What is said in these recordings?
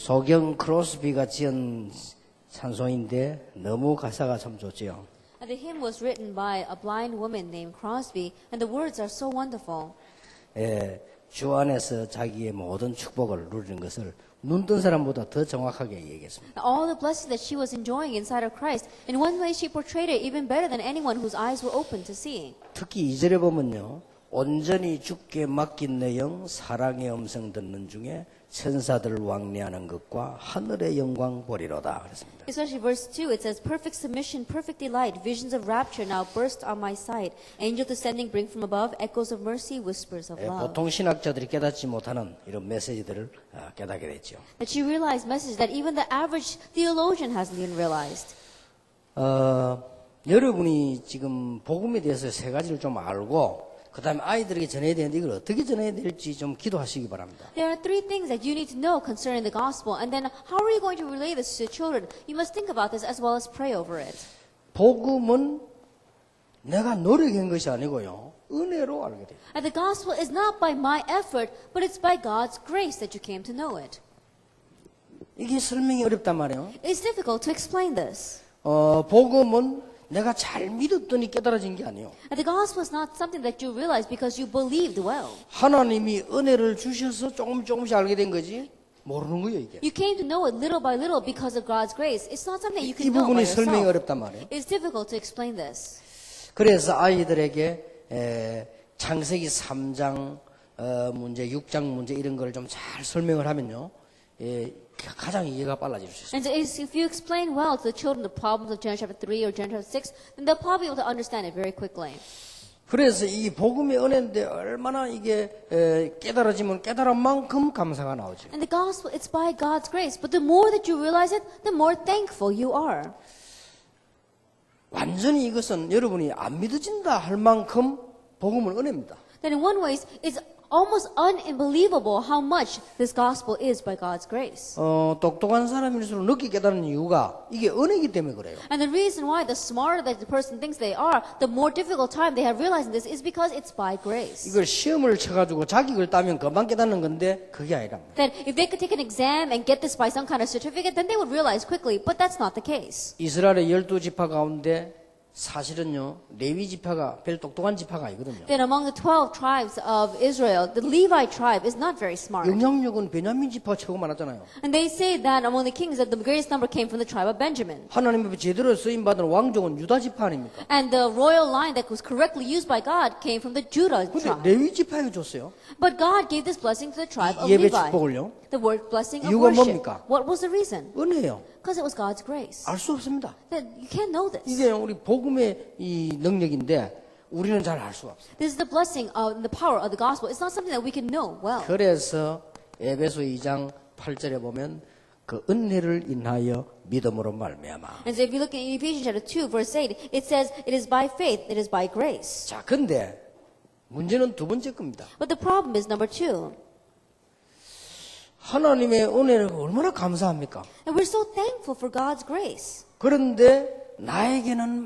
소경 크로스비가 지은 찬송인데 너무 가사가 참 좋지요. And the hymn was written by a blind woman named Crosby, and the words are so wonderful. 예, 주 안에서 자기의 모든 축복을 누리는 것을 눈뜬 사람보다 더 정확하게 얘기했습니다. All the blessings that she was enjoying inside of Christ, in one way she portrayed it even better than anyone whose eyes were open to seeing. 특히 2절에 보면요. 온전히 주께 맡긴 내 영 사랑의 음성 듣는 중에 천사들 왕래하는 것과 하늘의 영광 보리로다 그랬습니다. Especially verse 2, it says, Perfect submission, perfect delight, visions of rapture now burst on my sight. Angels descending bring from above, echoes of mercy, whispers of love. 보통 신학자들이 깨닫지 못하는 이런 메시지들을 깨닫게 됐죠. That she realized message that even the average theologian hasn't even realized. 여러분이 지금 복음에 대해서 세 가지를 좀 알고 그 다음에 아이들에게 전해야 되는데 이걸 어떻게 전해야 될지 좀 기도하시기 바랍니다. There are three things that you need to know concerning the gospel. And then how are you going to relay this to children? You must think about this as well as pray over it. 복음은 내가 노력한 것이 아니고요. 은혜로 알게 돼요. And the gospel is not by my effort, but it's by God's grace that you came to know it. 이게 설명이 어렵단 말이에요. It's difficult to explain this. 복음은 내가 잘 믿었더니 깨달아진 게 아니에요. And the gospel is not something that you realize because you believed well. 하나님이 은혜를 주셔서 조금씩 알게 된 거지 모르는 거예요 이게. You came to know it little by little because of God's grace. It's not something that you 이 can know by 부분이 설명이 yourself. 어렵단 말이에요. It's difficult to explain this. 그래서 아이들에게 창세기 3장 문제, 6장 문제 이런 걸 좀 잘 설명을 하면요. 가장 이해가 빨라질 수 있어요. And so if you explain well to the children the problems of Genesis chapter 3 or Genesis chapter 6, then they'll probably be able to understand it very quickly. 그래서 이 복음의 은혜인데 얼마나 이게 깨달아지면 깨달은 만큼 감사가 나오죠. And the gospel, it's by God's grace. But the more that you realize it, the more thankful you are. 완전히 이것은 여러분이 안 믿어진다 할 만큼 복음은 은혜입니다. Then in one way, it's almost unbelievable how much this gospel is by God's grace. 똑똑한 사람일수록 늦게 깨달은 이유가 이게 은혜이기 때문에 그래요. And the reason why the smarter that the person thinks they are, the more difficult time they have realizing this is because it's by grace. 이걸 시험을 쳐가지고 자격을 따면 금방 깨닫는 건데 그게 아니란 말이에요. That if they could take an exam and get this by some kind of certificate, then they would realize quickly, but that's not the case. 이스라엘의 12지파 가운데 사실은요 레위 지파가 별 똑똑한 지파가 아니거든요. Then among the 12 tribes of Israel, the Levite tribe is not very smart. 영향력은 베냐민 지파가 최고 많았잖아요. And they say that among the kings that the greatest number came from the tribe of Benjamin. 하나님 앞에 제대로 쓰임받은 왕족은 유다 지파 아닙니까? And the royal line that was correctly used by God came from the Judah 근데 tribe. 레위 지파에게 줬어요. But God gave this blessing to the tribe of 예배 Levi. 축복을요. The word blessing of 이유가 worship. 뭡니까? What was the reason? 은혜예요. Because it was God's grace. 알 수 없습니다. That you can't know this. 이게 우리 복음의 이 능력인데 우리는 잘 알 수가 없어요. This is the blessing of the power of the gospel. It's not something that we can know well. 그래서 에베소 2장 8절에 보면 그 은혜를 인하여 믿음으로 말미암아. And so if you look in Ephesians chapter 2 verse 8, it says it is by faith, it is by grace. 자, 근데 문제는 두 번째 겁니다. But the problem is number 2. 하나님의 은혜를 얼마나 감사합니까? And we're so thankful for God's grace. 그런데 나에게는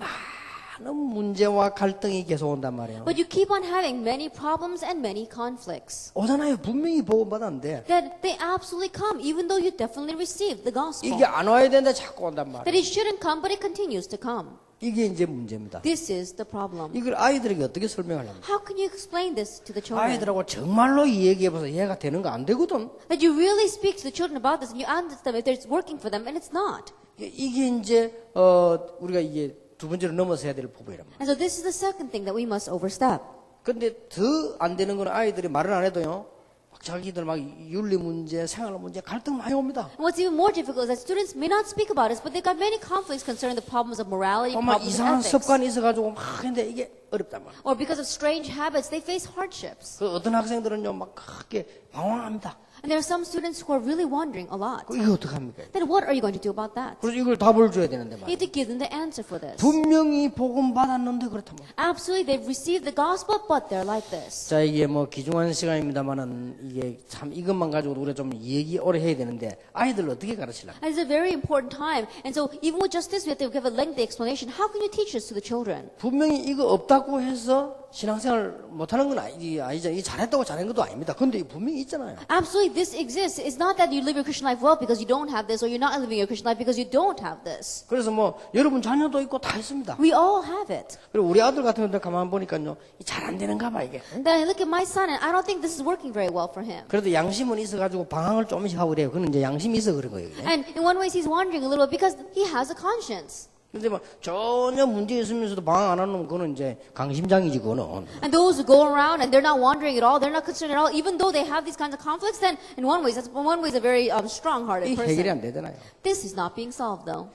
많은 문제와 갈등이 계속 온단 말이에요. But you keep on having many problems and many conflicts. 오잖아요. 분명히 복음받았는데 That they absolutely come, even though you definitely received the gospel. 이게 안 와야 되는데 자꾸 온단 That 말이에요. it shouldn't come, but it continues to come. 이게 이제 문제입니다. This is the problem. 이걸 아이들에게 어떻게 설명하려면 How can you explain this to the children? 아이들하고 정말로 이야기해봐서 이해가 되는 거 안 되거든. That you really speak to the children about this and you ask them if it's working for them, and it's not. 이게 이제 우리가 이게 두 번째로 넘어서야 될 부분이란 말이에요. And so this is the second thing that we must overstep. 근데 더 안 되는 건 아이들이 말을 안 해도요. 자기들 막 윤리 문제, 생활 문제 갈등 많이 옵니다. And what's even more difficult is that students may not speak about it, but they've got many conflicts concerning the problems of morality, 막 problems of 이상한 ethics. 습관이 있어가지고 막 근데 이게 어렵단 말이에요. Or because of strange habits, they face hardships. 그 어떤 학생들은요 막 크게 방황합니다. And there are some students who are really wondering a lot. 이거 어떡합니까? Then what are you going to do about that? 그래서 이걸 답을 줘야 되는데 You 말이에요. have to give them the answer for this. 분명히 복음 받았는데 그렇다면. Absolutely, they've received the gospel, but they're like this. 자, 이게 뭐 귀중한 시간입니다만은 이게 참 이것만 가지고 우리가 좀 얘기 오래 해야 되는데 아이들 어떻게 가르치려고? And it's a very important time. And so even with just this, we have to give a lengthy explanation. How can you teach this to the children? 분명히 이거 없다고 해서 신앙생활 못하는 건 아니죠. 이 잘했다고 잘한 것도 아닙니다. 근데 분명히 있잖아요. Absolutely, way this exists is not that you live your Christian life well because you don't have this, or you're not living your Christian life because you don't have this. 그래서 뭐 여러분 자녀도 있고 다 있습니다. We all have it. 그리고 우리 아들 같은 경우도 가만 보니까요, 잘 안 되는가 봐 이게. And then I look at my son, and I don't think this is working very well for him. 그래도 양심은 있어가지고 방황을 조금씩 하고 그래요. 그는 이제 양심이 있어 그런 거예요. 그냥. And in one way, he's wandering a little bit because he has a conscience. 근데 뭐 전혀 문제 있으면서도 방황 안 하는 놈 그거는 이제 강심장이지 그거는. And those who go around and they're not wandering at all, they're not concerned at all, even though they have these kinds of conflicts, then in one way, that's a very strong-hearted 이 해결이 안 person. 되잖아요. This is not being solved, though.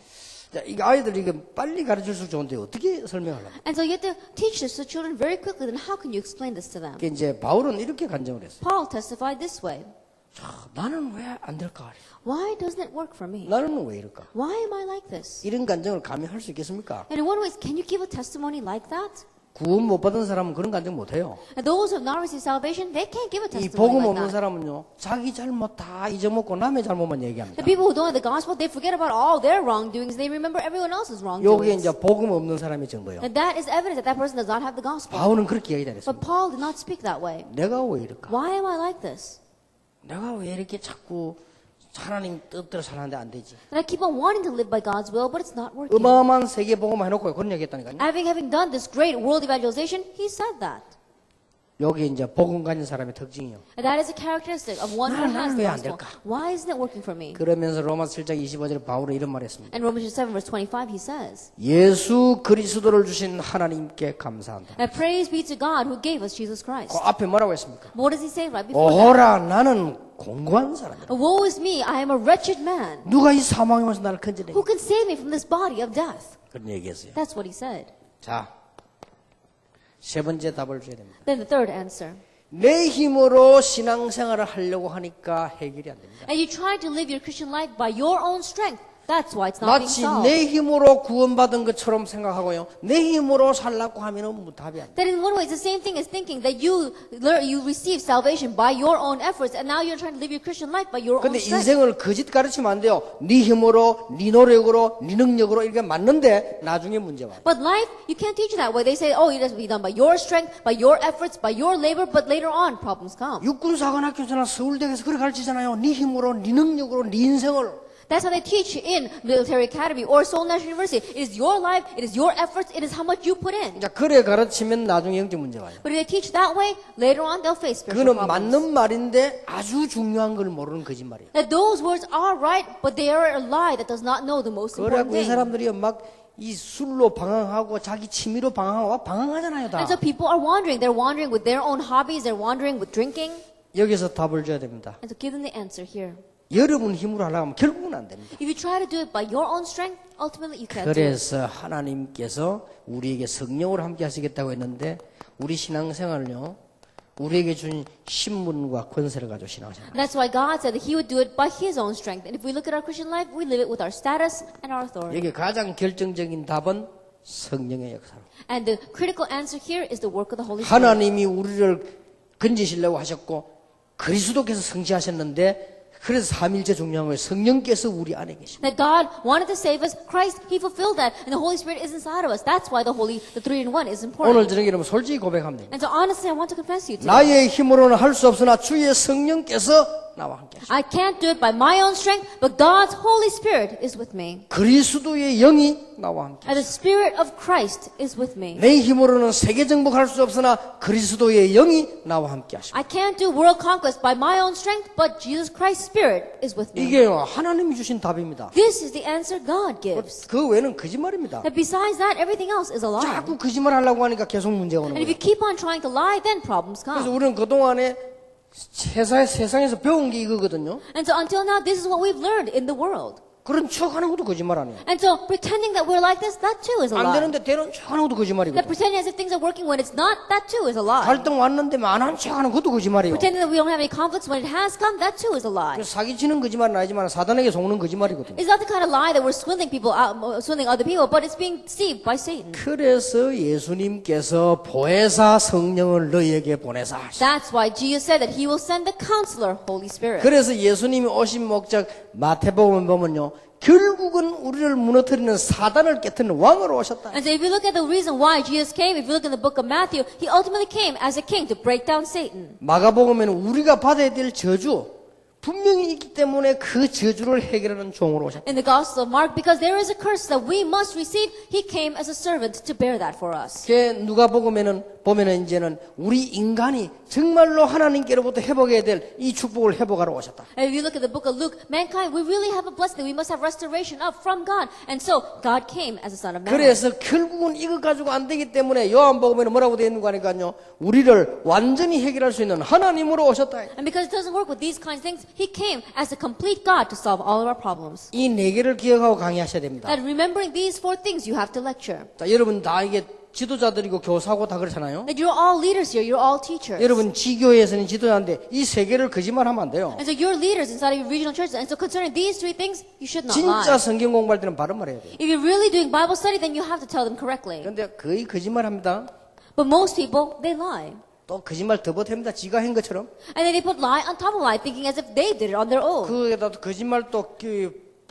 자, 이 아이들 이게 빨리 가르칠수록 좋은데 어떻게 설명하려고? And so you have to teach this to children very quickly. Then how can you explain this to them? 그 이제 바울은 이렇게 간증을 했어요. Paul testified this way. 자, 나는 왜 안 될까? Why doesn't it work for me? 나는 왜 이럴까? Why am I like this? 이런 간증을 감히 할 수 있겠습니까? And in one way, can you give a testimony like that? 구원 못 받은 사람은 그런 간증 못 해요. And those who have not received salvation, they can't give a 이 testimony 복음 like 없는 that. 사람은요, 자기 잘못 다 잊어먹고 남의 잘못만 얘기합니다. The people who don't have the gospel, they forget about all their wrongdoings. They remember everyone else's 요게 wrongdoings. 이제 복음 없는 사람의 증거예요. And that is evidence that that person does not have the gospel. 바울은 그렇게 얘기 But 잘했습니다. Paul did not speak that way. 내가 왜 이럴까? Why am I like this? 내가 왜 이렇게 자꾸 하나님 뜻대로 살았는데 안 되지? And I keep on wanting to live by God's will, but it's not working. 어마어마한 세계 복음 해놓고 그런 얘기 했다니까요. Having done this great world evangelization, he said that. 여기 이제 복음 가진 사람의 특징이요. And that is a characteristic of one who has 나는 the 왜안 gospel. 될까? Why isn't it working for me? 그러면서 로마서 7장 25절에 바울은 이런 말을 했습니다. And Romans 7 verse 25, he says, 예수 그리스도를 주신 하나님께 감사한다. and praise be to God who gave us Jesus Christ. 그 앞에 뭐라고 했습니까? What does he say right before that? 오호라 나는 공고한 사람이다. Woe is me, I am a wretched man. 누가 이 사망에서 나를 건져내? Who can save me from this body of death? 그런 얘기했어요. That's what he said. 자, 세 번째 답을 줘야 됩니다. Then the third answer. 내 힘으로 신앙생활을 하려고 하니까 해결이 안 됩니다. And you try to live your Christian life by your own strength. That's why it's not being 마치 solved. 내 힘으로 구원받은 것처럼 생각하고요. 내 힘으로 살라고 하면은 답이 안 돼. That in one way, it's the same thing as thinking that you receive salvation by your own efforts, and now you're trying to live your Christian life by your own 근데 strength. 인생을 거짓 가르치면 안 돼요. 네 힘으로, 네 노력으로, 네 능력으로 이렇게 맞는데 나중에 문제 와요. But life, you can't teach it that way. They say, oh, it has to be done by your strength, by your efforts, by your labor, but later on, problems come. 육군사관학교나 서울대에서 그렇게 가르치잖아요. 네 힘으로, 네 능력으로, 네 인생을. That's how they teach in military academy or Seoul National University. It is your life, it is your efforts, it is how much you put in. 자, 그래 가르치면 나중에 영적 문제 와요. But if they teach that way, later on they'll face spiritual 그거는 problems. 맞는 말인데 아주 중요한 걸 모르는 거짓말이에요. That those words are right, but they are a lie that does not know the most important 그래갖고 이 thing. 사람들이 막 이 술로 방황하고 자기 취미로 방황하고 방황하잖아요, 다. And so people are wandering. They're wandering with their own hobbies. They're wandering with drinking. 여기서 답을 줘야 됩니다. And so give them the answer here. 여러분 힘으로 하려고 하면 결국은 안 됩니다. If you try to do it by your own strength, ultimately you can't do it. 그래서 하나님께서 우리에게 성령으로 함께 하시겠다고 했는데 우리 신앙생활을요, 우리에게 준 신분과 권세를 가지고 신앙생활. And that's why God said that He would do it by His own strength. And if we look at our Christian life, we live it with our status and our authority. 여기 가장 결정적인 답은 성령의 역사로. And the critical answer here is the work of the Holy Spirit. 하나님이 우리를 건지시려고 하셨고 그리스도께서 성취하셨는데 그래서 삼일째 중요한 거예요. 성령께서 우리 안에 계십니다. That God wanted to save us, Christ, He fulfilled that, and the Holy Spirit is inside of us. That's why the 3-in-1 is important. 오늘 저녁에 여러분 솔직히 고백하면 됩니다. And so honestly, I want to confess to you today. 나의 힘으로는 할 수 없으나 주의 성령께서 나와 함께 하십니다. I can't do it by my own strength, but God's Holy Spirit is with me. 그리스도의 영이 나와 함께 And the Spirit of Christ is with me. 내 힘으로는 세계 정복할 수 없으나 그리스도의 영이 나와 함께 하십니다. I can't do world conquest by my own strength, but Jesus Christ's Spirit is with me. 이게 하나님이 주신 답입니다. This is the answer God gives. 그 외에는 거짓말입니다. And besides that, everything else is a lie. 자꾸 거짓말 하려고 하니까 계속 문제가 오는 And if you 거예요. keep on trying to lie, then problems 그래서 come. 우리는 그동안에 세상에서 배운 게 이거거든요. And so until now, this is what we've learned in the world. 그런 척하는 것도 거짓말 아니에요. And so pretending that we're like this, that too is a 안 lie. 되는데 되는 척하는 것도 That 거짓말이거든요. pretending as if things are working when it's not, that too is a lie. 갈등 왔는데 안 한 척하는 것도 거짓말이에요. Pretending that we don't have any conflicts when it has come, that too is a lie. 사기치는 거짓말은 아니지만 사단에게 속는 거짓말이거든요. It's not the kind of lie that we're swindling people out, swindling other people, but it's being deceived by Satan. 그래서 예수님께서 보혜사 성령을 너희에게 보내사 하시고 That's why Jesus said that He will send the Counselor, Holy Spirit. 그래서 예수님이 오신 목적 마태복음 보면요. 결국은 우리를 무너뜨리는 사단을 깨트리는 왕으로 오셨다. And so if you look at the reason why Jesus came, if you look in the book of Matthew, He ultimately came as a king to break down Satan. 마가복음에는 우리가 받아야 될 저주, 분명히 있기 때문에 그 저주를 해결하는 종으로 오셨다. In the Gospel of Mark, because there is a curse that we must receive, he came as a servant to bear that for us. 보면은 이제는 우리 인간이 정말로 하나님께로부터 회복해야 될 이 축복을 회복하러 오셨다. And if you look at the book of Luke, mankind, we really have a blessing that we must have restoration of from God. And so God came as a son of man. 그래서 결국은 이것 가지고 안 되기 때문에 요한복음에는 뭐라고 되어 있는 거 하니까요. 우리를 완전히 해결할 수 있는 하나님으로 오셨다. And because it doesn't work with these kinds of things, he came as a complete God to solve all of our problems. 이 네 개를 기억하고 강의하셔야 됩니다. And remembering these four things, you have to lecture. 자, 여러분 다 이게 지도자들이고 교사고 다 그렇잖아요. That you're all leaders here, you're all teachers. 여러분 지교회에서는 지도자인데 이 세 개를 거짓말하면 안 돼요. And so you're leaders inside of your regional churches. And so concerning these three things, you should not lie. 진짜 성경 공부할 때는 바른 말 해야 돼요. If you're really doing Bible study, then you have to tell them correctly. 그런데 거의 거짓말합니다. But most people, they lie. 또 거짓말 더 보탭니다. 지가 한 것처럼. And then they put lie on top of lie, thinking as if they did it on their own. 그에다 거짓말 또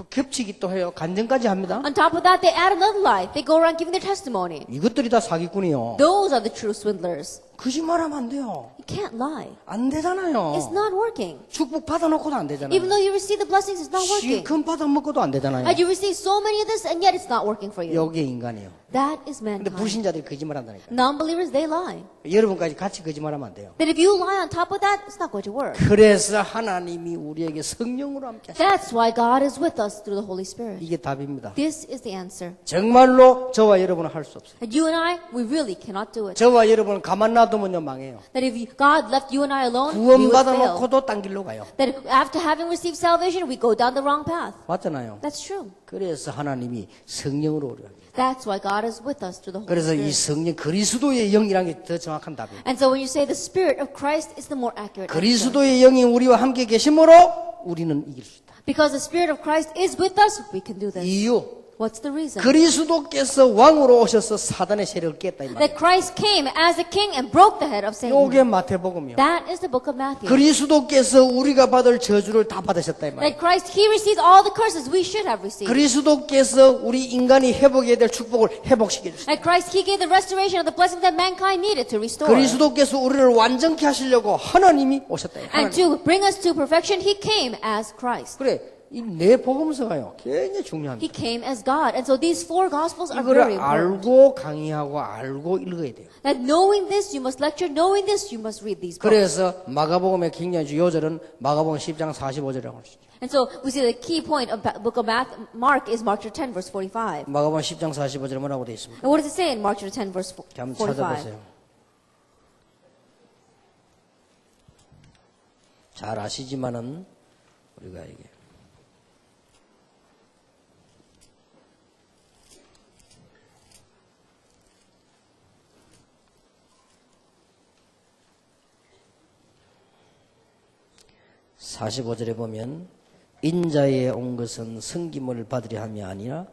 겹치기 또 해요. 간증까지 합니다. On top of that, they add another lie. They go around giving their testimony. 이것들이 다 사기꾼이요. Those are the true swindlers. 거짓말하면 안 돼요. You can't lie. 안 되잖아요. It's not working. 축복 받아놓고도 안 되잖아요. Even though you receive the blessings, it's not working. 실컷 받아먹고도 안 되잖아요. And you receive so many of this, and yet it's not working for you. 여기에 인간이에요. That is 근데 mankind. 불신자들이 거짓말한다니까. Non-believers, they lie. 여러분까지 같이 거짓말하면 안 돼요. That if you lie on top of that, it's not going to work. 그래서 하나님이 우리에게 성령으로 함께 하시고 That's why God is with us through the Holy Spirit. 이게 답입니다. This is the answer. 정말로 저와 여러분은 할 수 없어요. And you and I, we really cannot do it. 저와 여러분은 가만 놔두면요 망해요. That if God left you and I alone, we would 구원받아 fail. 놓고도 딴 길로 가요. That after having received salvation, we go down the wrong path. 맞잖아요. That's true. 그래서 하나님이 성령으로 우리를 합니다. That's why God is with us through the Holy 그래서 이 Spirit. 성령 그리스도의 영이라는 게 더 정확한 답이에요. And so when you say the Spirit of Christ is the more accurate answer. 그리스도의 영이 우리와 함께 계심으로 우리는 이길 수 있다. Because the Spirit of Christ is with us, we can do this. 이유 What's the reason? 그리스도께서 왕으로 오셔서 사단의 세력을 깼다 이 말이에요. That Christ came as a king and broke the head of Satan. 요게 마태복음이요. That is the book of Matthew. 그리스도께서 우리가 받을 저주를 다 받으셨다 이 말이에요. That Christ, He received all the curses we should have received. 그리스도께서 우리 인간이 회복해야 될 축복을 회복시켜 주셨다. That Christ, He gave the restoration of the blessing that mankind needed to restore. 그리스도께서 우리를 완전케 하시려고 하나님이 오셨다. And to bring us to perfection, He came as Christ. 그래, 이 네 복음서가요 굉장히 중요합니다. He came as God. And so these four Gospels are very 이거를 important. 알고 강의하고 알고 읽어야 돼요. That knowing this, you must lecture. Knowing this, you must read these books. 그래서 마가복음의 굉장히 요절은 마가복음 10장 45절이라고 할 수 있죠. And so we see the key point of the book of Mark is Mark chapter 10, verse 45. 마가복음 10장 45절에 뭐라고 되어 있습니까? And what does it say in Mark chapter 10, verse 한번 45? 찾아보세요. 잘 아시지만은 우리가 이게 (45절에) 보면 인자에 온 것은 섬김을 받으려 함이 아니라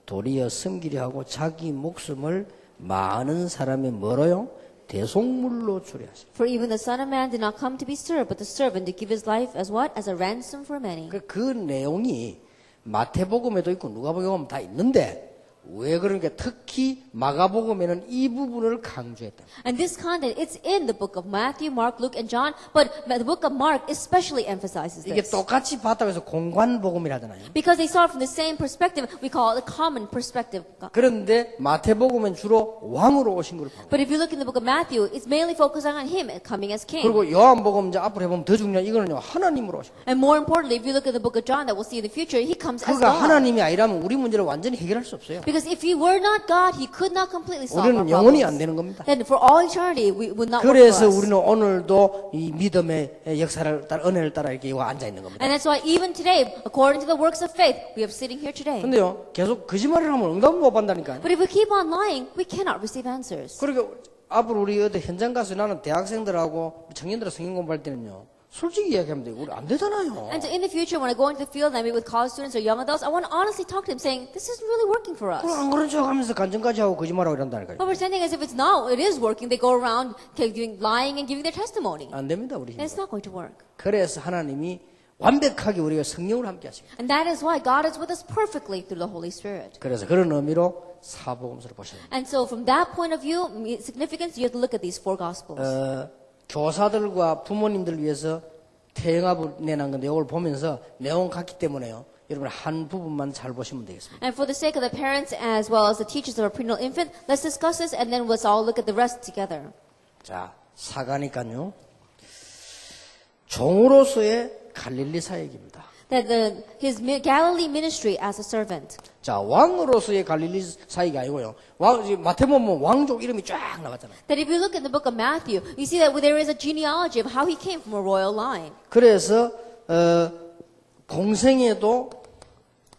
도리어 섬기려 하고 자기 목숨을 많은 사람의 뭐로요? 대속물로 주려 하시고. For even the Son of Man did not come to be served, but the servant to give his life as what? As a ransom for many. 그 내용이 마태복음에도 있고 누가복음에 다 있는데 왜 그러니까 특히 마가복음에는 이 부분을 강조했다. And this content, it's in the book of Matthew, Mark, Luke, and John, but the book of Mark especially emphasizes 이게 this. 똑같이 봤다고 해서 공관복음이라잖아요. Because they saw it from the same perspective, we call it the common perspective. 그런데 마태복음은 주로 왕으로 오신 걸 보고 But if you look in the book of Matthew, it's mainly focusing on him coming as king. 그리고 요한복음 이제 앞으로 해보면 더 중요한 이거는요 하나님으로 오신 거예요. And more importantly, if you look at the book of John that we'll see in the future, he comes as 그가 God. 하나님이 아니라면 우리 문제를 완전히 해결할 수 없어요. Because if he were not God, he could not completely solve our 우리는 영원히 안 problems. 되는 겁니다. Then for all eternity, we would not work 그래서 for us. 우리는 오늘도 이 믿음의 역사를 따라 은혜를 따라 이렇게 와 앉아 있는 겁니다. And that's why even today, according to the works of faith, we are sitting here today. 근데요 계속 거짓말을 하면 응답을 못 받는다니까요. But if we keep on lying, we cannot receive answers. 그러니까 앞으로 우리 어디 현장 가서 나는 대학생들하고 청년들 성경 공부할 때는요 솔직히 이야기하면 돼요. 우리 안 되잖아요. And so in the future, when I go into the field and I meet with college students or young adults, I want to honestly talk to them saying, this isn't really working for us. 그럼 안 그런 척 하면서 간증까지 하고 거짓말하고 이런다니까요. But pretending as if it's not, it is working, they go around doing lying and giving their testimony. 안 됩니다 우리 And 힘으로. it's not going to work. 그래서 하나님이 완벽하게 우리가 성령을 함께 하십니다. And that is why God is with us perfectly through the Holy Spirit. 그래서 그런 의미로 사복음서를 보셔야 됩니다. And so from that point of view, significance, you have to look at these four Gospels. 교사들과 부모님들 위해서 태영합을 내놓은 건데 이걸 보면서 내용 같기 때문에요. 여러분 한 부분만 잘 보시면 되겠습니다. And for the sake of the parents as well as the teachers of our prenatal infant, let's discuss this and then let's all look at the rest together. 자, 사가니까요. 종으로서의 갈릴리 사역입니다. That his Galilee ministry as a servant. 자, 왕으로서의 갈릴리 사역이 아니고요. 마태복음 보면 왕족 이름이 쫙 나왔잖아요. That if you look in the book of Matthew, you see that there is a genealogy of how he came from a royal line. 그래서 공생에도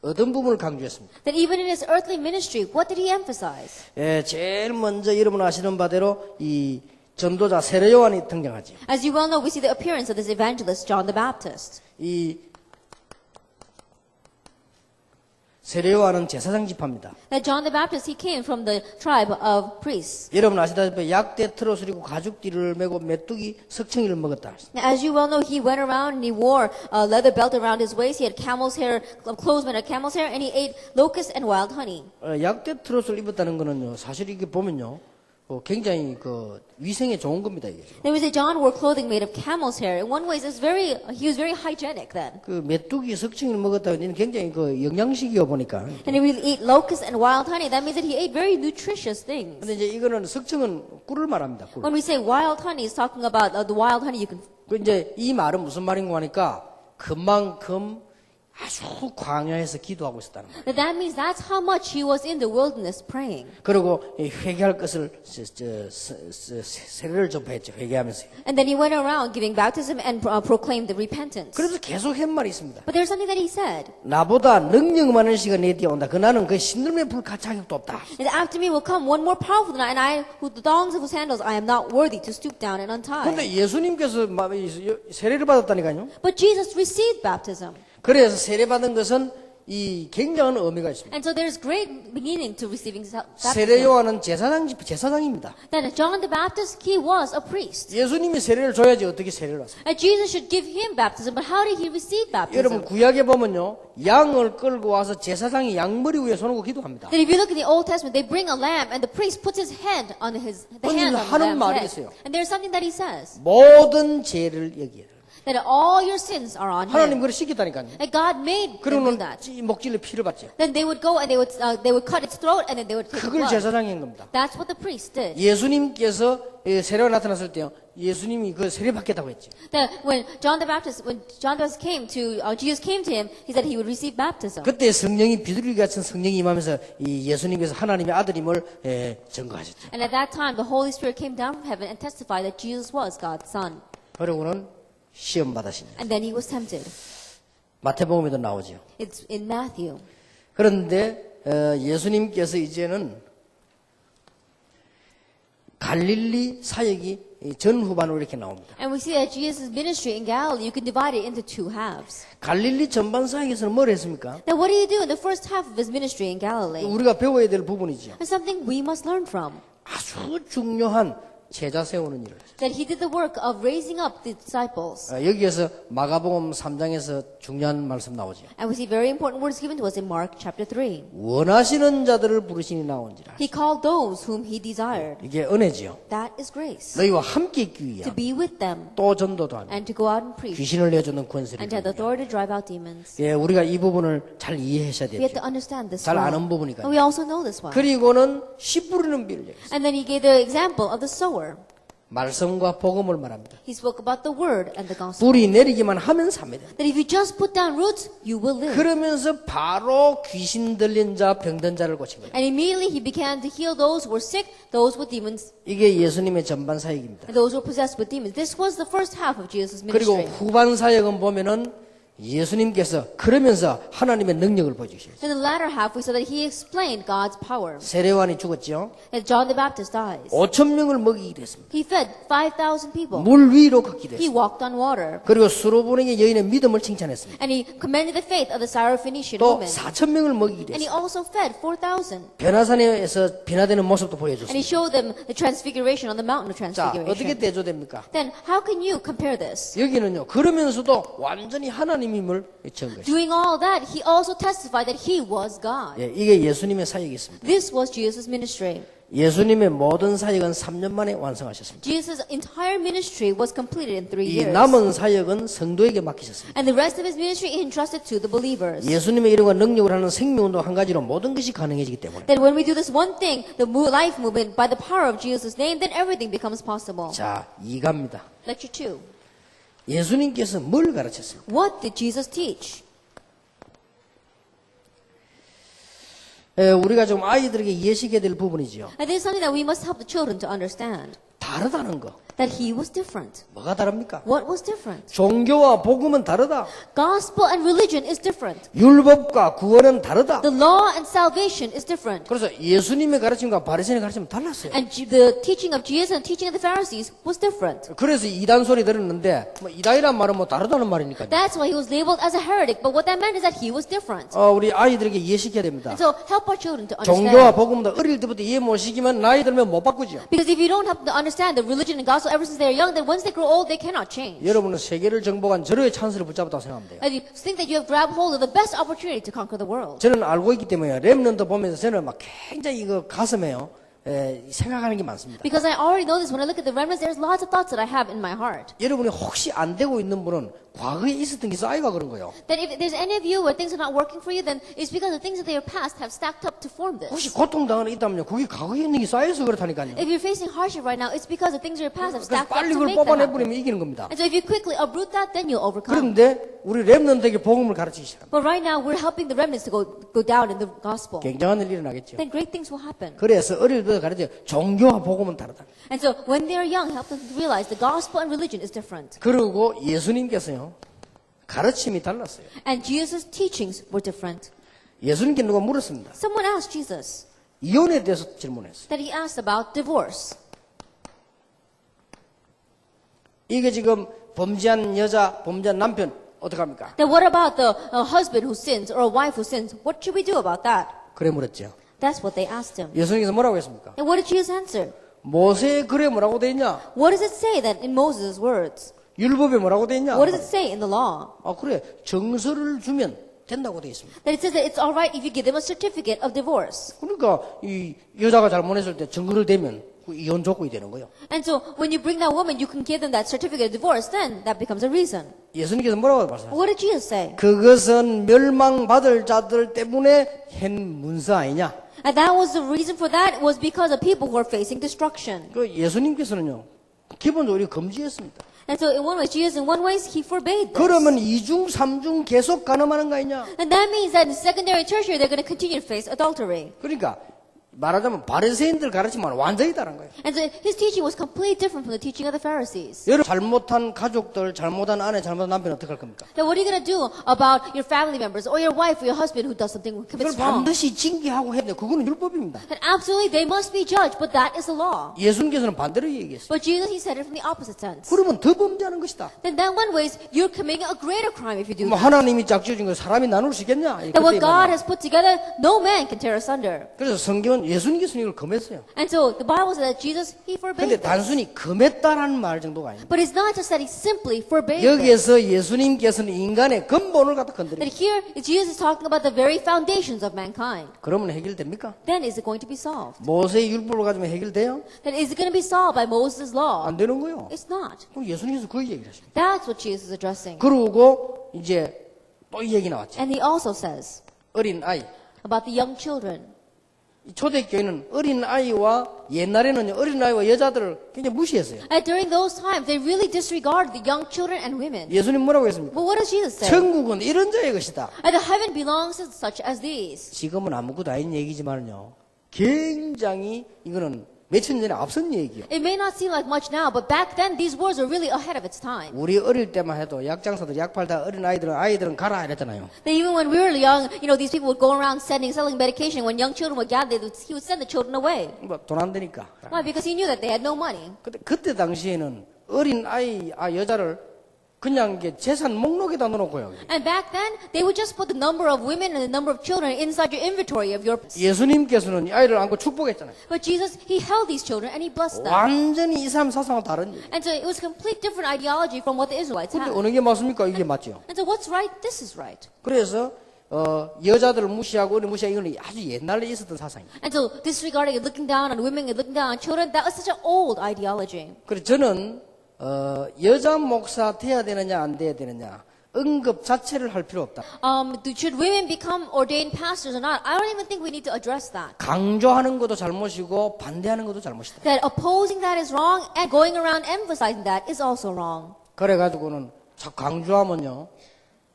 어떤 부분을 강조했습니다. That even in his earthly ministry, what did he emphasize? 예, 제일 먼저 여러분 아시는 바대로 이 전도자 세례 요한이 등장하지. As you well know, we see the appearance of this evangelist, John the Baptist. 이 세례 요한은 제사장 지파입니다. That John the Baptist, he came from the tribe of priests. 여러분 아시다시피 약대 트롯을 입고 가죽띠를 메고 메뚜기 석청이를 먹었다. Now, as you well know, he went around and he wore a leather belt around his waist. He had camel's hair, clothes made of camel's hair, and he ate locusts and wild honey. 약대 트롯을 입었다는 거는요, 사실 이게 보면요, 굉장히 그 위생에 좋은 겁니다 이게. There was a John wore clothing made of camel's hair. In one way, he was very hygienic then. 그 메뚜기 석청이를 먹었다는 건 굉장히 그 영양식이요 보니까. And he would eat locusts and wild honey. That means that he ate very nutritious things. 근데 이제 이거는 석청은 꿀을 말합니다. 꿀. When we say wild honey, it's talking about the wild honey you can. 그 이제 이 말은 무슨 말인가 하니까 그만큼 아주 광야에서 기도하고 있었다는 거예요. That means that's how much he was in the wilderness praying. 그리고 회개할 것을 세례를 전파했죠. 회개하면서. And then he went around giving baptism and proclaimed the repentance. 그래서 계속 한 말이 있습니다. But there's something that he said. 나보다 능력 많은 시가 내 뒤에 온다. 그 나는 그 신들의 불과 자격도 없다. And after me will come one more powerful than I, and I, who the thongs of whose sandals I am not worthy to stoop down and untie. 그런데 예수님께서 세례를 받았다니까요. But Jesus received baptism. 그래서 세례 받은 것은 이 굉장한 의미가 있습니다. And so there's great meaning to receiving 세례 baptism. 요한은 제사장입니다. That John the Baptist, he was a priest. 예수님이 세례를 줘야지 어떻게 세례를 받습니까? And Jesus should give him baptism, but how did he receive 여러분 baptism? 구약에 보면요, 양을 끌고 와서 제사장이 양머리 위에 손을 기도합니다. That if you look in the Old Testament, they bring a lamb, and the priest puts his hand on the hand on the 하는 말이 lamb's 있어요. head. And there's something that he says. 모든 죄를 여기에. That all your sins are on 하나님 him. 그걸 시켰다니까요. That God made them do 그러고는 that. 목질에 피를 받죠. Then they would go and they would cut its throat, and then they would take the 그걸 blood. 제사장이 한 겁니다. That's what the priest did. 예수님께서 세례가 나타났을 때요, 예수님이 그 세례 받겠다고 했죠. That when John the Baptist came to Jesus came to him, he said he would receive baptism. 그때 성령이 비둘기 같은 성령이 임하면서 이 예수님께서 하나님의 아들임을 증거하셨죠. And at that time, the Holy Spirit came down from heaven and testified that Jesus was God's Son. 그러고는 시험 받으십니다. And then he was tempted. 마태복음에도 나오죠. It's in Matthew. 그런데 예수님께서 이제는 갈릴리 사역이 전후반으로 이렇게 나옵니다. And we see that Jesus' ministry in Galilee, you can divide it into two halves. 갈릴리 전반 사역에서는 뭘 했습니까? Now, what did he do in the first half of his ministry in Galilee? 우리가 배워야 될 부분이죠. It's something we must learn from. 아주 중요한 제자 세우는 일을 했어요. That he did the work of raising up the disciples. 여기에서 마가복음 3장에서 중요한 말씀 나오죠. And we see very important words given to us in Mark chapter 3. 원하시는 자들을 부르시니 나온지라. He called those whom he desired. 이게 은혜지요. That is grace. 너희와 함께 있기 To 위하여 be with them 또 전도도 하며 and to go out and preach 귀신을 내주는 권세를 and to have the 주며. authority to drive out demons. 예, 우리가 이 부분을 잘 이해하셔야 We have 되죠. to understand this 잘 well. 아는 부분이니까요. And we also know this well. 그리고는 씨 뿌리는 비를 얘기했어요. And then he gave the example of the sower. 말씀과 복음을 말합니다. He spoke about the word and the gospel. 뿌리 내리기만 하면 삽니다. That if you just put down roots, you will live. 그러면서 바로 귀신 들린 자, 병든 자를 고친 거예요. And immediately he began to heal those who were sick, those with demons, 이게 예수님의 전반 사역입니다. and those who were possessed with demons. This was the first half of Jesus' 그리고 ministry. 후반 사역은 보면은 예수님께서 그러면서 하나님의 능력을 보여주셔요. In the latter half, we saw that he explained God's power. 세례요한이 죽었죠. And John the Baptist dies. 5,000명을 먹이게 됐습니다. He fed 5,000 people. 물 위로 걷기도 He 했습니다. walked on water. 그리고 수로보행의 여인의 믿음을 칭찬했습니다. And he commended the faith of the Syrophoenician 또 woman. 4,000명을 먹이게 And he 됐습니다. also fed 4,000. 변화산에서 변화되는 모습도 And 보여줬습니다. he showed them the transfiguration on the mountain of 자, 어떻게 transfiguration. 대조됩니까? Then how can you compare this? 여기는요, 그러면서도 완전히 하나님이 하나님임을 증거했습니다. Doing all that, he also testified that he was God. 예, 이게 예수님의 사역이었습니다. This was Jesus' ministry. 예수님의 모든 사역은 3년 만에 완성하셨습니다. Jesus' entire ministry was completed in 3 이 years. 남은 사역은 성도에게 맡기셨습니다. And the rest of his ministry he entrusted to the believers. 예수님의 이름과 능력을 하는 생명운동 한 가지로 모든 것이 가능해지기 때문에 That when we do this one thing, the life movement, by the power of Jesus' name, then everything becomes possible. 자, 이갑니다. Lecture 2. 예수님께서 뭘 가르쳤어요? What did Jesus teach? 우리가 좀 아이들에게 이해시켜야 될 부분이지요. And this is something that we must help the children to understand. 다르다는 거. That he was different. 뭐가 다릅니까? What was different? 종교와 복음은 다르다. Gospel and religion is different. 율법과 구원은 다르다. The law and salvation is different. 그래서 예수님의 가르침과 바리새인의 가르침은 달랐어요. And the teaching of Jesus and teaching of the Pharisees was different. 그래서 이단 소리 들었는데 뭐 이단이란 말은 뭐 다르다는 말이니까요. That's why he was labeled as a heretic. But what that meant is that he was different. 우리 아이들에게 이해시켜야 됩니다. And so help our children to 종교와 understand. 복음도 어릴 때부터 이해 못 시키면 나이 들면 못 바꾸죠. Because if you don't help them to understand the religion and gospel ever since they're young, then once they grow old, they cannot change. 여러분은 세계를 정복한 절호의 찬스를 붙잡았다고 생각하면 돼요. And you think that you have grabbed hold of the best opportunity to conquer the world. 저는 알고 있기 때문에 렘넌트 보면서 저는 막 굉장히 이거 가슴에요. 생각하는 게 많습니다. Because I already know this. When I look at the remnants, there's lots of thoughts that I have in my heart. 여러분이 혹시 안 되고 있는 분은 과거에 있었던 게 쌓여가 그런 거예요. That if there's any of you where things are not working for you, then it's because the things of your past have stacked up to form 혹시 this. 고통당하는 게 있다면요. 그게 과거에 있는 게 쌓여서 그렇다니까요. If you're facing hardship right now, it's because the things of your past have 그래서 stacked up 빨리 to 그걸 make that happen. 뽑아내버리면 이기는 겁니다. And so if you quickly uproot that, then you'll overcome. 그런데 우리 렘넌트에게 복음을 가르치기 시작합니다. But right now, we're helping the remnants to go down in the gospel. 굉장한 일이 일어나겠죠. Then great things will happen. 그래서 어릴 때 가르쳐 종교와 복음은 다르다. And so when they're young, help them to realize the gospel and religion is different. 그리고 예수님께서요. 가르침이 달랐어요. And Jesus' teachings were different. 예수님께 누가 물었습니다. Someone asked Jesus 이혼에 대해서 질문했어요. that he asked about divorce. 이게 지금 범죄한 여자, 범죄한 남편 어떡합니까? Then what about the husband who sins or a wife who sins? What should we do about that? 그래 물었죠. That's what they asked him. 예수님께서 뭐라고 했습니까? And what did Jesus answer? 모세의 글에 뭐라고 돼 있냐? What does it say that in Moses' words? 율법에 뭐라고 돼 있냐? What does it say in the law? 그래. 정서를 주면 된다고 돼 있습니다. That it says that it's all right if you give them a certificate of divorce. 그러니까 이 여자가 잘못했을 때 증거를 대면 그 이혼 조건이 되는 거예요. And so when you bring that woman, you can give them that certificate of divorce. Then that becomes a reason. 예수님께서 뭐라고 말씀하셨어요? What did Jesus say? 그것은 멸망받을 자들 때문에 한 문서 아니냐? And that was the reason for that was because of people who are facing destruction. 그 예수님께서는요. 기본적으로 금지했습니다. And so in one way, Jesus in one way, he forbade this. 그러면 이중 삼중 계속 가늠하는 거 아니냐? And that means that in secondary and tertiary, they're going to continue to face adultery. 그러니까 말하자면 바리새인들 가르치면 완전히 다른 거예요. And so his teaching was completely different from the teaching of the Pharisees. 여러분 잘못한 가족들, 잘못한 아내, 잘못한 남편 어떻게 할 겁니까? Then what are you going to do about your family members or your wife or your husband who does something, 그걸 commits wrong? 반드시 징계하고 해야 돼요. 그거는 율법입니다. And absolutely, they must be judged, but that is the law. 예수님께서는 반대로 얘기했어요. But Jesus, he said it from the opposite sense. 그러면 더 범죄하는 것이다. Then that one way is you're committing a greater crime if you do 뭐 that. 하나님이 짝지어준 걸 사람이 나눌 수 있겠냐? And what 그때 God 말이야. has put together, no man can tear asunder. 그래서 성경은 예수님께서 이걸 금했어요. And so the Bible says that Jesus, he forbade 근데 this. 단순히 금했다라는 말 정도가 아닙니다. But it's not just that he simply forbade this. 여기에서 예수님께서는 인간의 근본을 갖다 건드립니다. That here, Jesus is talking about the very foundations of mankind. 그러면 해결됩니까? Then is it going to be solved? 모세의 율법을 가지면 해결돼요? Then is it going to be solved by Moses' law? 안 되는 거요. It's not. 그럼 예수님께서 그 얘기를 하십니다. That's what Jesus is addressing. 그러고 이제 또 이 얘기 나왔죠. And he also says 어린 아이. about the young children. 이 초대교회는 어린 아이와 옛날에는 어린 아이와 여자들을 굉장히 무시했어요. And during those times, they really disregarded the young children and women. 예수님 뭐라고 했습니까? But what does Jesus say? 천국은 이런 자의 것이다. And the heaven belongs to such as these. 지금은 아무것도 아닌 얘기지만요. 굉장히 이거는 몇천 년 전에 앞선 얘기예요. It may not seem like much now, but back then, these words were really ahead of its time. 우리 어릴 때만 해도 약장사들 약 팔다 어린 아이들은 가라 이랬잖아요. That even when we were young, these people would go around selling medication. When young children would gather, he would send the children away. 뭐 돈 안 되니까. Why? Because he knew that they had no money. 그때 당시에는 어린 여자를 그냥 이게 재산 목록에다 넣어놓고요. And back then, they would just put the number of women and the number of children inside your inventory of your. 예수님께서는 이 아이를 안고 축복했잖아요. But Jesus, he held these children and he blessed them. 완전히 이스라엘 사상과 다른 일. And so it was a complete different ideology from what the Israelites 근데 had. 어느 게 맞습니까? 이게 맞죠. And so what's right? This is right. 그래서 여자들을 무시하고 어느 무시하고 이거는 아주 옛날에 있었던 사상입니다. And so disregarding and looking down on women and looking down on children, that was such an old ideology. 그래서 저는 여자 목사 돼야 되느냐 안 돼야 되느냐 언급 자체를 할 필요 없다. Should women become ordained pastors or not? I don't even think we need to address that. 강조하는 것도 잘못이고 반대하는 것도 잘못이다. That opposing that is wrong and going around emphasizing that is also wrong. 그래가지고는 자꾸 강조하면요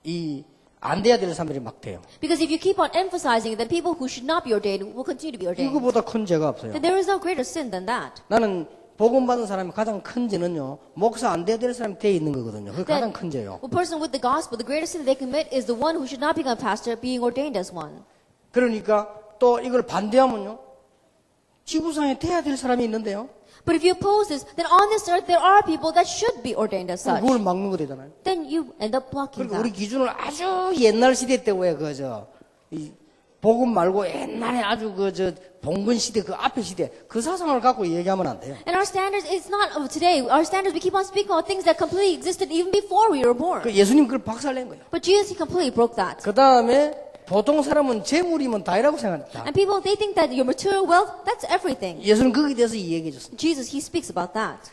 이 안 돼야 될 사람들이 막 돼요. Because if you keep on emphasizing it, then people who should not be ordained will continue to be ordained. 이거보다 큰 죄가 없어요. Then there is no greater sin than that. 나는 복음 받은 사람이 가장 큰 죄는요 목사 안 돼야 될 사람이 돼 있는 거거든요. 그게 가장 큰 죄요. A person with the gospel, the greatest sin they commit is the one who should not become a pastor being ordained as one. 그러니까 또 이걸 반대하면요 지구상에 돼야 될 사람이 있는데요. But if you oppose this, then on this earth there are people that should be ordained as such. 그걸 막는 거 되잖아요. Then you end up blocking 그리고 우리 that. 기준을 아주 옛날 시대 때 왜 이 복음 말고 옛날에 아주 봉건 시대 그 앞에 시대 그 사상을 갖고 얘기하면 안 돼요. And our standards, it's not of today. Our standards, we keep on speaking about things that completely existed even before we were born. 그 예수님 그걸 박살낸 거예요. But Jesus, he completely broke that. 그 다음에 보통 사람은 재물이면 다이라고 생각합니다. And people, they think that your material wealth, that's everything. 예수는 거기에 대해서 이야기해 줬습니다. Jesus, he speaks about that.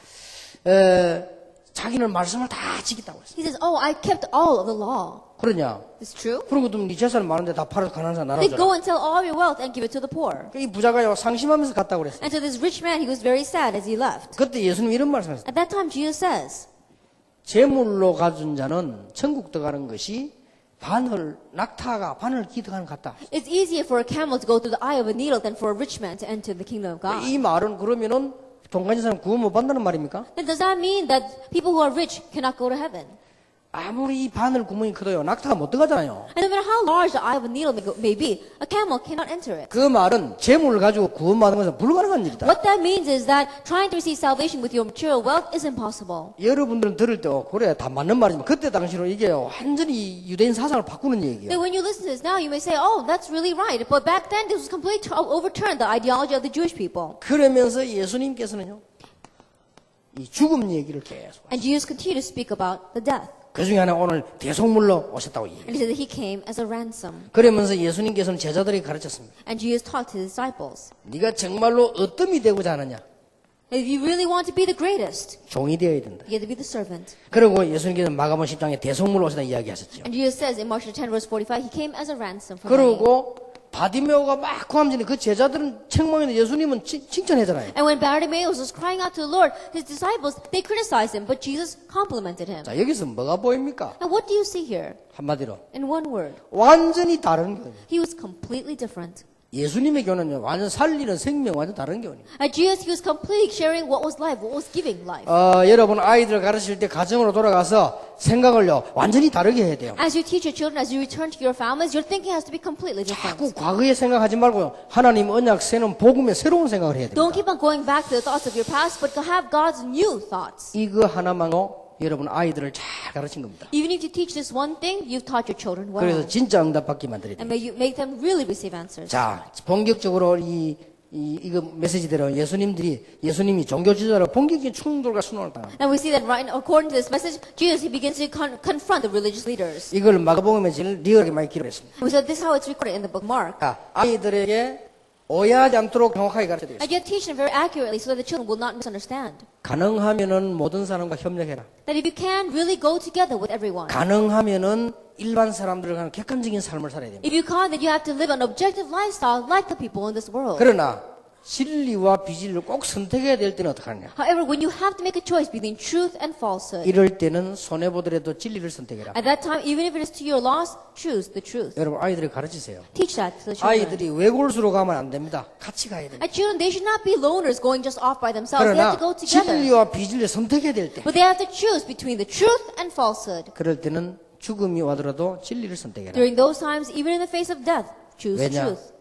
자기는 말씀을 다 지켰다고 했어요. He says, oh, I kept all of the law. 그러냐? It's true. 그런 것도 네 재산 많은데 다 팔아서 가난한 사람 They go 나눠줘라. and sell all of your wealth and give it to the poor. 이 부자가요 상심하면서 갔다고 그랬어요. And so this rich man, he was very sad as he left. 그때 예수님 이런 말씀하셨어요. At that time, Jesus says, 재물로 가진 자는 천국 들어가는 것이 낙타가 바늘 기득하는 것 같다. it's easier for a camel to go through the eye of a needle than for a rich man to enter the kingdom of God. 이 말은 그러면은 돈 가진 사람 구원 못 받는다는 말입니까? Then does that mean that people who are rich cannot go to heaven? 아무리 이 바늘 구멍이 커도요 낙타가 못 들어가잖아요. And no matter how large the eye of a needle may be, a camel cannot enter it. 그 말은 재물을 가지고 구원 받는 것은 불가능한 일이다. What that means is that trying to receive salvation with your material wealth is impossible. 여러분들은 들을 때 그래 다 맞는 말이지만 그때 당시로 이게 완전히 유대인 사상을 바꾸는 얘기예요. Then when you listen to this now, you may say, oh, that's really right. But back then, this was completely overturned the ideology of the Jewish people. 그러면서 예수님께서는요 이 죽음 얘기를 계속. And Jesus continued to speak about the death. 그 중에 하나 오늘 대속물로 오셨다고 얘기해요. And he said that he came as a ransom. 그러면서 예수님께서는 제자들에게 가르쳤습니다. And Jesus taught his disciples, 네가 정말로 어떤이 되고자 하느냐? if you really want to be the greatest, 종이 되어야 된다. you have to be the servant. 그리고 예수님께서는 마가복음 10장에 대속물로 오시다 이야기하셨죠. And Jesus says in Mark 10 verse 45, he came as a ransom for many. 그리고 바디메오가 막 구함지는데 그 제자들은 책망했는데 예수님은 칭찬하잖아요. And when Bartimaeus was crying out to the Lord, his disciples, they criticized him, but Jesus complimented him. 자, 여기서 뭐가 보입니까? And what do you see here? 한마디로 In one word, 완전히 다른 교훈. he was completely different. 예수님의 교훈은요 완전 살리는 생명 완전 다른 교훈이에요. At Jesus, he was completely sharing what was life, what was giving life. 여러분 아이들 가르칠 때 가정으로 돌아가서 생각을요 완전히 다르게 해야 돼요. As you teach your children, as you return to your families, your thinking has to be completely different. 자꾸 과거의 생각하지 말고요. 하나님 언약 새는 복음의 새로운 생각을 해야 Don't 됩니다. keep on going back to the thoughts of your past, but to have God's new thoughts. 이거 하나만으로 여러분 아이들을 잘 가르친 겁니다. Even if you teach this one thing, you've taught your children well. 그래서 진짜 응답 받게 만들어야 And 돼요. may you make them really receive answers. 자, 본격적으로 이거 메시지대로 예수님이 종교 지도자로 본격적인 충돌과 순환을 당합니다. And we see that right according to this message, Jesus, he begins to confront the religious leaders. 이걸 마가복음에 제일 리얼하게 많이 기록했습니다. We said this is how it's recorded in the book Mark. 자, 아이들에게 오해하지 않도록 정확하게 가르쳐야 되겠습니다. And you have to teach them very accurately so that the children will not misunderstand. 가능하면은 모든 사람과 협력해라. That if you can, really go together with everyone. 가능하면은 일반 사람들과 객관적인 삶을 살아야 됩니다. If you can't, then you have to live an objective lifestyle like the people in this world. 그러나 진리와 비진리를 꼭 선택해야 될 때는 어떻게 하느냐? However, when you have to make a choice between truth and falsehood, 이럴 때는 손해보더라도 진리를 선택해라. at that time, even if it is to your loss, choose the truth. 여러분 아이들이 가르치세요. Teach that to the children. 아이들이 외골수로 가면 안 됩니다. 같이 가야 됩니다. And children, they should not be loners going just off by themselves. They 그러나 have to go together. 진리와 비진리를 선택해야 될 때, But they have to choose between the truth and falsehood. 그럴 때는 죽음이 와더라도 진리를 선택해라. During those times, even in the face of death, choose the 왜냐? truth.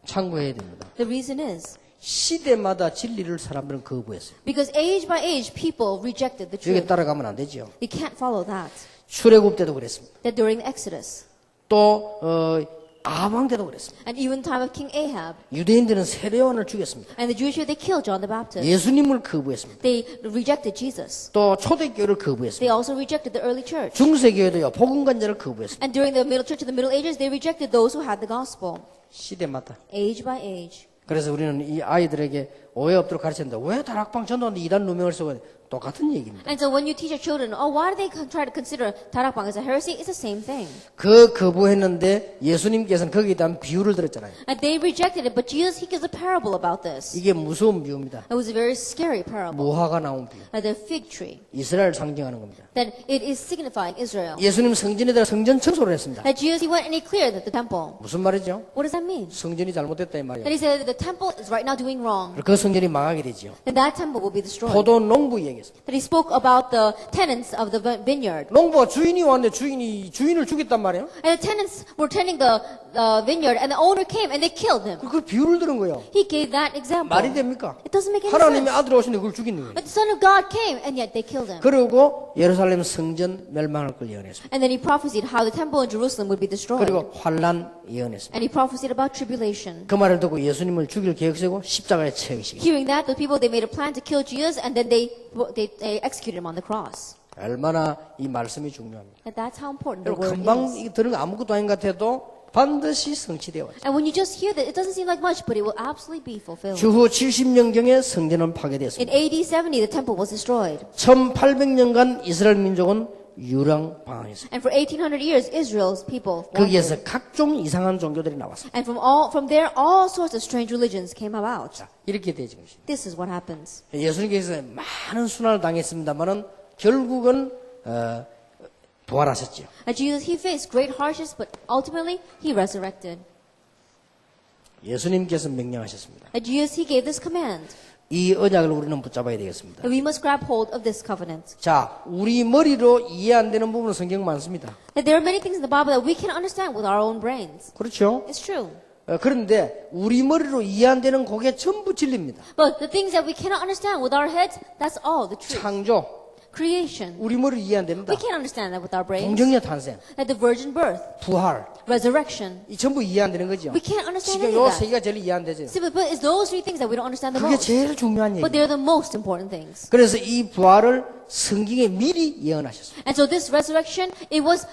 참고해야 됩니다. The reason is, 시대마다 진리를 사람들은 거부했어요. Because age by age, people rejected the 여기에 truth. 따라가면 안 되죠. You can't follow that. 출애굽 때도 그랬습니다. That during the Exodus, 또 아방 때도 그랬습니다. and even time of King Ahab, 유대인들은 세례요한을 죽였습니다. and the Jewish people, they killed John the Baptist. 예수님을 거부했습니다. They rejected Jesus. 또 초대교회를 They 거부했습니다. also rejected the early church. 중세교회도요. 복음관자를 거부했습니다. And during the Middle Church in the Middle Ages, they rejected those who had the gospel. 시대마다. Age by age. 그래서 우리는 이 아이들에게 오해 없도록 가르쳤는데 왜 다락방 전도하는데 이단 누명을 쓰고 똑같은 얘기입니다. And so when you teach your children, oh, why do they try to consider 다락방 as a heresy? It's the same thing. 그 거부했는데 예수님께서는 거기에 대한 비유를 들었잖아요. And they rejected it, but Jesus, he gives a parable about this. 이게 무서운 비유입니다. It was a very scary parable. 무화과 나온 비유. The fig tree. 이스라엘을 상징하는 겁니다. That it is signifying Israel. 예수님 성전에다가 성전 청소를 했습니다. That Jesus, he went and he cleared the temple. 무슨 말이죠? What does that mean? 성전이 잘못됐다 이 That 말이에요. he said that the temple is right now doing wrong. 그 성전이 망하게 되죠. Then that temple will be destroyed. 포도 농부 얘기했습니다. That he spoke about the tenants of the vineyard. 농부가 주인이 왔는데 주인을 죽였단 말이에요. And the tenants were tending the vineyard, and the owner came and they killed him. 그 비유를 들은 거예요. He gave that example. 말이 됩니까? It doesn't make any 하나님의 sense. 아들이 오시는데 그걸 죽이는 거예요. But the Son of God came, and yet they killed him. 그리고 예루살렘 성전 멸망할 걸 예언했습니다. And then he prophesied how the temple in Jerusalem would be destroyed. 그리고 환란 예언했습니다. And he prophesied about tribulation. 그 말을 듣고 예수님을 죽일 계획 세고 십자가에 채우시기. Hearing that, the people, they made a plan to kill Jesus, and then they executed him on the cross. 얼마나 이 말씀이 중요합니다. And that's how important the 여러분 word 금방 is. 이거 들은 거 아무것도 아닌 것 같아도 반드시 성취되어 왔죠. And when you just hear that, it doesn't seem like much, but it will absolutely be fulfilled. 주후 70년경에 성전은 In 파괴되었습니다. AD 70, the temple was destroyed. 1800년간 이스라엘 민족은 유랑 방황했습니다. And for 1800 years, Israel's people wandered. 거기에서 각종 이상한 종교들이 나왔습니다. And from there, all sorts of strange religions came about. 자, 이렇게 되죠. This is what happens. 예수님께서 많은 순환을 당했습니다만은 결국은 부활하셨죠. And Jesus, he faced great hardships, but ultimately, he resurrected. 예수님께서 명령하셨습니다. And Jesus, he gave this command. 이 언약을 우리는 붙잡아야 되겠습니다. That we must grab hold of this covenant. 자, 우리 머리로 이해 안 되는 부분은 성경 많습니다. That there are many things in the Bible that we cannot understand with our own brains. 그렇죠? It's true. 그런데 우리 머리로 이해 안 되는 그게 전부 진리입니다. But the things that we cannot understand with our heads, that's all the truth. 창조, Creation. 우리 머리로 이해 안 됩니다. We can't understand that with our brains. 동정녀 탄생, That the virgin birth, 부활, resurrection, 이 전부 이해 안 되는 거죠. we can't understand 지금 any 요 of 세 that. 개가 제일 이해 안 되죠. See, but it's those three things that we don't understand the 그게 most. 제일 중요한 But 얘기예요. they're the most important things. 그래서 이 부활을 성경에 미리 예언하셨어요. And so this resurrection, it was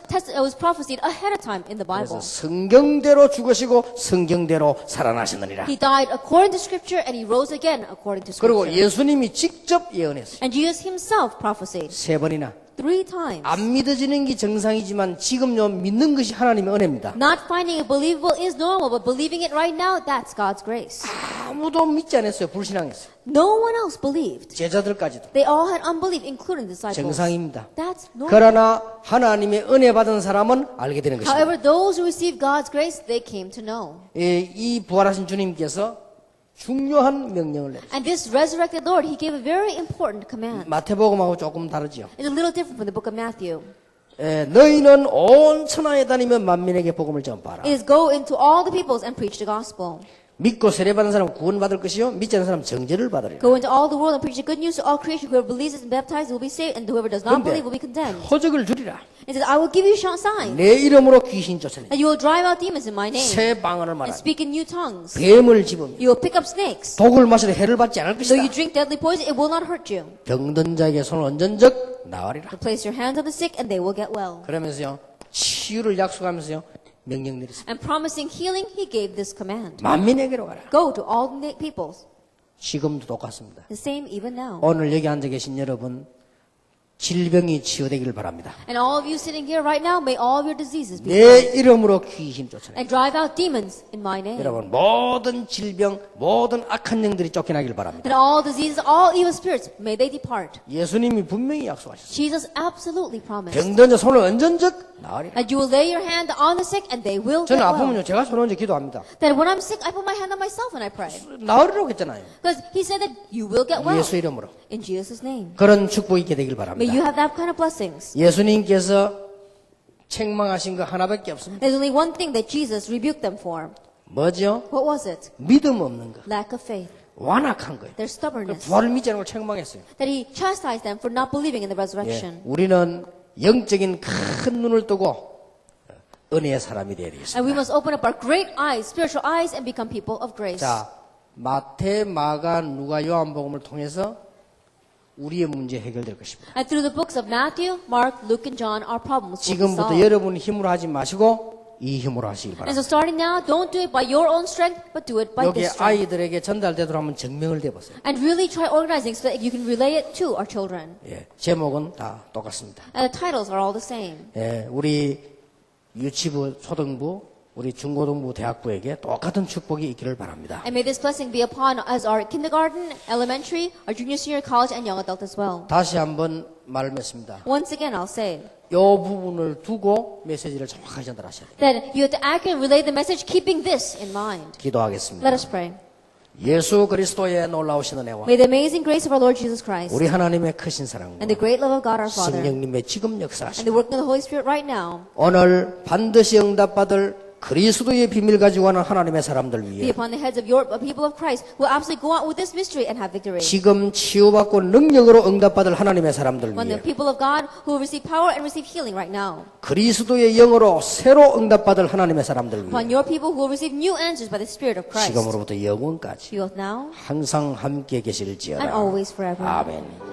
prophesied ahead of time in the 그래서 Bible. 성경대로 죽으시고 성경대로 살아나셨느니라. He died according to Scripture, and he rose again according to 그리고 Scripture. 예수님이 직접 예언했어요. And Jesus himself prophesied 3번이나. 3 times. 안 믿어지는 게 정상이지만 지금요 믿는 것이 하나님의 은혜입니다. Not finding it believable is normal, but believing it right now, that's God's grace. 아무도 믿지 않았어요. 불신앙했어요. No one else believed. 제자들까지도. They all had unbelief, including disciples. 정상입니다. That's normal. 그러나 하나님의 은혜 받은 사람은 알게 되는 것입니다. However, those who receive God's grace, they came to know. 이 부활하신 주님께서 중요한 명령을 내렸어요. And this resurrected Lord, he gave a very important command. 마태복음하고 조금 다르죠. It's a little different from the book of Matthew. 너희는 온 천하에 다니며 만민에게 복음을 전파하라. It is go into all the peoples and preach the gospel. 믿고 세례받은 사람은 구원받을 것이요 믿지 않는 사람은 정죄를 받으리라. Go into all the world and preach the good news to all creation. Whoever believes and baptized will be saved, and whoever does not 그런데 believe will be condemned. 표적을 주리라. It says, I will give you signs, 내 이름으로 귀신 쫓아내 that you will drive out demons in my name, 새 방언을 and 말하라. speak in new tongues. 뱀을 집으며 You will pick up snakes. 독을 마셔도 해를 받지 않을 Though 것이다. you drink deadly poison, it will not hurt you. 병든 자에게 손을 얹은적 나으리라. You place your hands on the sick, and they will get well. 그러면서요 치유를 약속하면서요 명령 내렸습니다. And promising healing, he gave this command. 만민에게로 가라. Go to all the peoples. 지금도 똑같습니다. The same even now. 오늘 여기 앉아 계신 여러분 질병이 치유되기를 바랍니다. And all of you sitting here right now, may all of your diseases be 내 healed. 이름으로 귀신 쫓아내. And drive out demons in my name. 여러분 모든 질병 모든 악한 영들이 쫓겨나길 바랍니다. And all diseases, all evil spirits, may they depart. 예수님이 분명히 약속하셨어요. Jesus absolutely promised 병든 자 손을 얹은적 나으리라. that you will lay your hand on the sick and they will 저는 get well. 아프면요 제가 손을 얹어 기도합니다. That when I'm sick, I put my hand on myself and I pray. 나으리라고 했잖아요. Because he said that you will get well 예수 이름으로. in Jesus' name. 그런 축복이 있게 되길 May 바랍니다. you have that kind of blessings. 예수님께서 책망하신 거 하나밖에 없습니다. There's only one thing that Jesus rebuked them for. 뭐죠? What was it? 믿음 없는 거. Lack of faith. 완악한 거예요. their stubbornness. 부활을 믿지 않고 책망했어요. That he chastised them for not believing in the 예, resurrection. 우리는 영적인 큰 눈을 뜨고 은혜의 사람이 되어야 되겠습니다. And we must open up our great eyes, spiritual eyes, and become people of grace. 자, 마태, 마가, 누가, 요한복음을 통해서 우리의 문제 해결될 것입니다. And through the books of Matthew, Mark, Luke, and John, our problems will be 지금부터 solved. 여러분 힘으로 하지 마시고 이 힘으로 하시기 And so 바랍니다. starting now, don't do it by your own strength, but do it by 여기 this strength. 아이들에게 전달되도록 한번 증명을 대보세요. And really try organizing so that you can relay it to our children. 예, 제목은 다 똑같습니다. And the titles are all the same. 예, 우리 유치부, 초등부, 우리 중고등부, 대학부에게 똑같은 축복이 있기를 바랍니다. And may this blessing be upon us, our kindergarten, elementary, our junior, senior, college, and young adult as well. 다시 한번 말했습니다. Once again, I'll say 이 부분을 두고 메시지를 정확하게 전달하셔야 돼요. that you have to accurately relay the message, keeping this in mind. 기도하겠습니다. Let us pray. 예수 그리스도의 놀라우신 은혜와 May the amazing grace of our Lord Jesus Christ 우리 하나님의 크신 사랑과 and the great love of God our Father 성령님의 지금 and 역사하심 the working of the Holy Spirit right now 오늘 반드시 응답받을 그리스도의 비밀 가지고 가는 하나님의 사람들 be 위해 upon the heads of your people of Christ who will absolutely go out with this mystery and have victory. 지금 치유받고 능력으로 응답받을 하나님의 사람들 Upon the 위해 people of God who will receive power and receive healing right now. 그리스도의 영으로 새로 응답받을 하나님의 사람들 Upon 위해 your people who will receive new answers by the Spirit of Christ. 지금으로부터 영원까지 Both now 항상 함께 and 계실지어다. always forever. 아멘.